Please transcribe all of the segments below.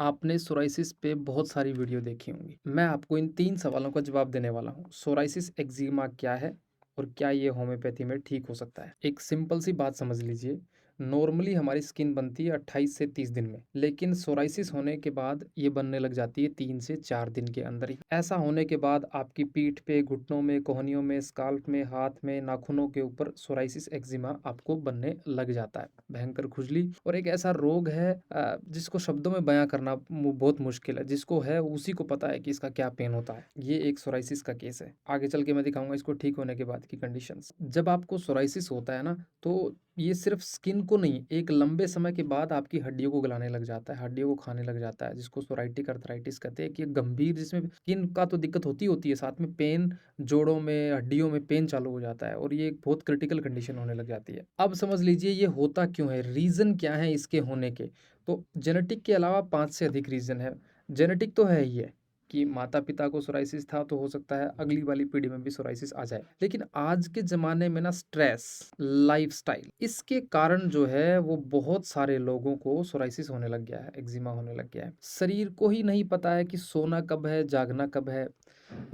आपने सोराइसिस पे बहुत सारी वीडियो देखी होंगी। मैं आपको इन 3 सवालों का जवाब देने वाला हूँ। सोराइसिस एक्जिमा क्या है और क्या ये होम्योपैथी में ठीक हो सकता है? एक सिंपल सी बात समझ लीजिए, नॉर्मली हमारी स्किन बनती है 28 से 30 दिन में, लेकिन सोराइसिस होने के बाद ये बनने लग जाती है 3 से 4 दिन के अंदर ही। ऐसा होने के बाद आपकी पीठ पे, घुटनों में, कोहनियों में, स्काल्प में, हाथ में, नाखूनों के ऊपर सोराइसिस एक्जिमा आपको बनने लग जाता है। भयंकर खुजली और एक ऐसा रोग है जिसको शब्दों में बयां करना बहुत मुश्किल है। जिसको है उसी को पता है कि इसका क्या पेन होता है। ये एक सोराइसिस का केस है। आगे चल के मैं दिखाऊंगा इसको ठीक होने के बाद की कंडीशंस। जब आपको सोराइसिस होता है ना, तो ये सिर्फ स्किन को नहीं, एक लंबे समय के बाद आपकी हड्डियों को गलाने लग जाता है, हड्डियों को खाने लग जाता है, जिसको सोराइटिक अर्थराइटिस कहते हैं। कि गंभीर, जिसमें स्किन का तो दिक्कत होती है, साथ में पेन, जोड़ों में, हड्डियों में पेन चालू हो जाता है और ये एक बहुत क्रिटिकल कंडीशन होने लग जाती है। अब समझ लीजिए ये होता क्यों है, रीज़न क्या है इसके होने के। तो जेनेटिक के अलावा 5 से अधिक रीज़न है। जेनेटिक तो है ही है कि माता-पिता को सोराइसिस था, तो हो सकता है अगली वाली पीढ़ी में भी सोराइसिस आ जाए। लेकिन आज के ज़माने में ना स्ट्रेस, लाइफ़स्टाइल, इसके कारण जो है वो बहुत सारे लोगों को सोराइसिस होने लग गया है, एक्जिमा होने लग गया है। शरीर को ही नहीं पता है कि सोना कब है, जागना कब है।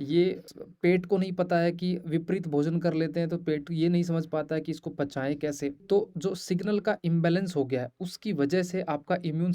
ये पेट को नहीं पता है कि विपरीत भोजन कर लेते हैं तो पेट ये नहीं समझ पाता है कि इसको पचाएँ कैसे? तो जो सिग्नल का इम्बैलेंस हो गया है, उसकी वजह से आपका इम्यून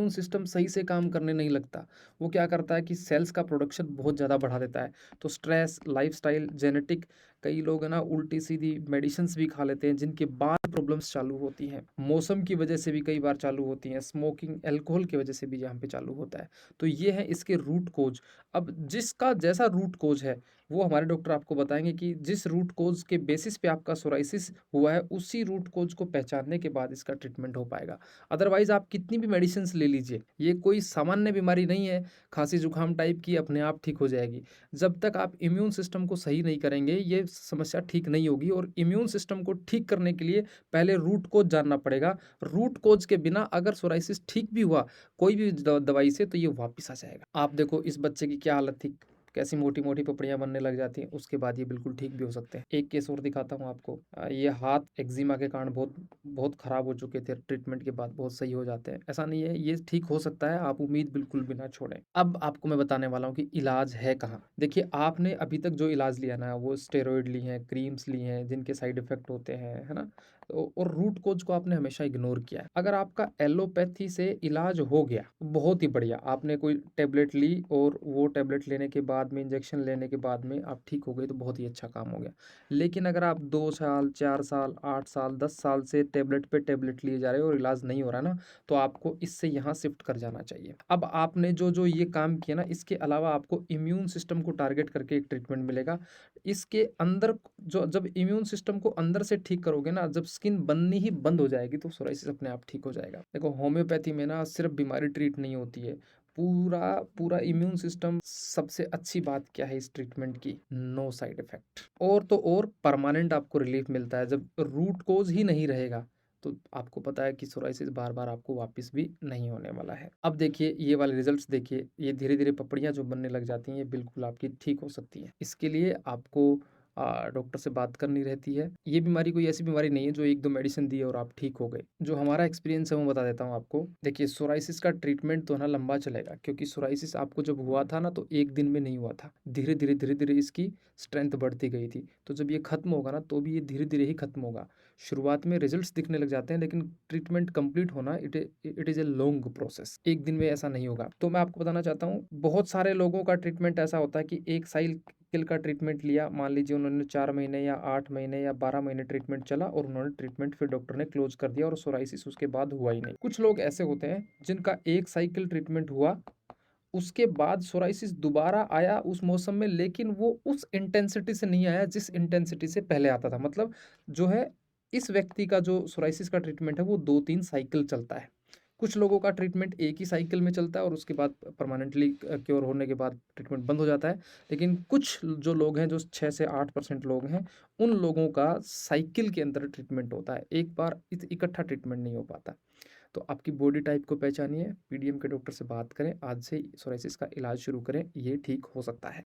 सिस्टम सही से काम करने नहीं लगता। वो क्या करता है कि सेल्स का प्रोडक्शन बहुत ज़्यादा बढ़ा देता है। तो स्ट्रेस, लाइफ़स्टाइल, जेनेटिक, कई लोग है ना उल्टी-सीधी मेडिसिन्स भी खा लेते हैं जिनके बाद प्रॉब्लम्स चालू होती हैं। मौसम की वजह से भी कई बार चालू होती हैं, स्मोकिंग, अल्कोहल की वजह से भी यहाँ पे चालू होता है। तो ये है इसके रूट कॉज़। अब जिसका जैसा रूट कोज है, वो हमारे डॉक्टर आपको बताएँगे कि जिस रूट कोज के बेसिस पे आपका सोराइसिस हुआ है, उसी रूट कोज को पहचानने के बाद इसका ट्रीटमेंट हो पाएगा। अदरवाइज़ आप कितनी भी मेडिसिन्स ले लीजिए, ये कोई सामान्य बीमारी नहीं है, खाँसी-जुकाम टाइप की अपने आप ठीक हो जाएगी। जब तक आप इम्यून सिस्टम को सही नहीं करेंगे, ये समस्या ठीक नहीं होगी और इम्यून सिस्टम को ठीक करने के लिए पहले रूट कोज जानना पड़ेगा। रूट कोज के बिना अगर सोराइसिस ठीक भी हुआ, कोई भी दवाई से, तो ये वापिस आ जाएगा। आप देखो इस बच्चे की क्या हालत थी, कैसी मोटी-मोटी पपड़ियाँ बनने लग जाती हैं, उसके बाद ये बिल्कुल ठीक भी हो सकते हैं। एक केस और दिखाता हूँ आपको। ये हाथ एक्जिमा के कारण बहुत बहुत खराब हो चुके थे, ट्रीटमेंट के बाद बहुत सही हो जाते हैं। ऐसा नहीं है, ये ठीक हो सकता है, आप उम्मीद बिल्कुल भी ना छोड़ें। अब आपको मैं बताने वाला हूँ कि इलाज है कहाँ? देखिए, आपने अभी तक जो इलाज लिया ना, वो स्टेरॉइड ली हैं, क्रीम्स ली हैं, जिनके साइड इफ़ेक्ट होते हैं, है ना? और रूट कोज़ को आपने हमेशा इग्नोर किया है। अगर आपका एलोपैथी से इलाज हो गया, बहुत ही बढ़िया। आपने कोई टैबलेट ली और वो टैबलेट लेने के बाद में, इंजेक्शन लेने के बाद में आप ठीक हो गए, तो बहुत ही अच्छा काम हो गया। लेकिन अगर आप 2 साल, 4 साल, 8 साल, 10 साल से टैबलेट पे टैबलेट लिए जा रहे हो और इलाज नहीं हो रहा ना, तो आपको इससे यहाँ शिफ्ट कर जाना चाहिए। अब आपने जो-जो ये काम किया ना, इसके अलावा आपको इम्यून सिस्टम को टारगेट करके एक ट्रीटमेंट मिलेगा। इसके अंदर जो जब इम्यून सिस्टम को अंदर से ठीक करोगे ना, जब स्किन बननी ही बंद हो जाएगी, तो सोराइसिस अपने आप ठीक हो जाएगा। देखो होम्योपैथी में ना सिर्फ बीमारी ट्रीट नहीं होती है, पूरा पूरा इम्यून सिस्टम। सबसे अच्छी बात क्या है इस ट्रीटमेंट की? No side effect. और तो और परमानेंट आपको रिलीफ मिलता है। जब रूट कोज ही नहीं रहेगा, तो आपको पता है कि सोराइसिस बार-बार आपको वापस भी नहीं होने वाला है। अब देखिए ये वाले रिजल्ट्स देखिए, ये धीरे-धीरे पपड़ियाँ जो बनने लग जाती हैं, ये बिल्कुल आपकी ठीक हो सकती हैं। इसके लिए आपको डॉक्टर से बात करनी रहती है। ये बीमारी कोई ऐसी बीमारी नहीं है जो 1-2 मेडिसिन दी और आप ठीक हो गए। जो हमारा एक्सपीरियंस है वो बता देता हूँ आपको। देखिए सोराइसिस का ट्रीटमेंट तो है ना लंबा चलेगा, क्योंकि सोराइसिस आपको जब हुआ था ना, तो 1 दिन में नहीं हुआ था। धीरे-धीरे, धीरे-धीरे इसकी स्ट्रेंथ बढ़ती गई थी। तो जब ये खत्म होगा ना, तो भी ये धीरे-धीरे ही खत्म होगा। शुरुआत में रिजल्ट्स दिखने लग जाते हैं, लेकिन ट्रीटमेंट कंप्लीट होना it is a long process. 1 दिन में ऐसा नहीं होगा। तो मैं आपको बताना चाहता हूँ, बहुत सारे लोगों का ट्रीटमेंट ऐसा होता है कि 1 साइकिल का ट्रीटमेंट लिया, मान लीजिए उन्होंने 4 महीने या 8 महीने या 12 महीने ट्रीटमेंट चला और उन्होंने ट्रीटमेंट फिर डॉक्टर ने क्लोज़ कर दिया और सोराइसिस उसके बाद हुआ ही नहीं। कुछ लोग ऐसे होते हैं जिनका 1 साइकिल ट्रीटमेंट हुआ, उसके बाद सोराइसिस दोबारा आया उस मौसम में, लेकिन वो उस इंटेंसिटी से नहीं आया जिस इंटेंसिटी से पहले आता था। मतलब जो है, इस व्यक्ति का जो सोराइसिस का ट्रीटमेंट है वो 2-3 साइकिल चलता है। कुछ लोगों का ट्रीटमेंट एक ही साइकिल में चलता है और उसके बाद परमानेंटली क्योर होने के बाद ट्रीटमेंट बंद हो जाता है। लेकिन कुछ जो लोग हैं, जो 6 से 8% लोग हैं, उन लोगों का साइकिल के अंदर ट्रीटमेंट होता है। एक बार इकट्ठा ट्रीटमेंट नहीं हो पाता। तो आपकी बॉडी टाइप को पहचानिए, पीडीएम के डॉक्टर से बात करें, आज से सोराइसिस का इलाज शुरू करें, ये ठीक हो सकता है।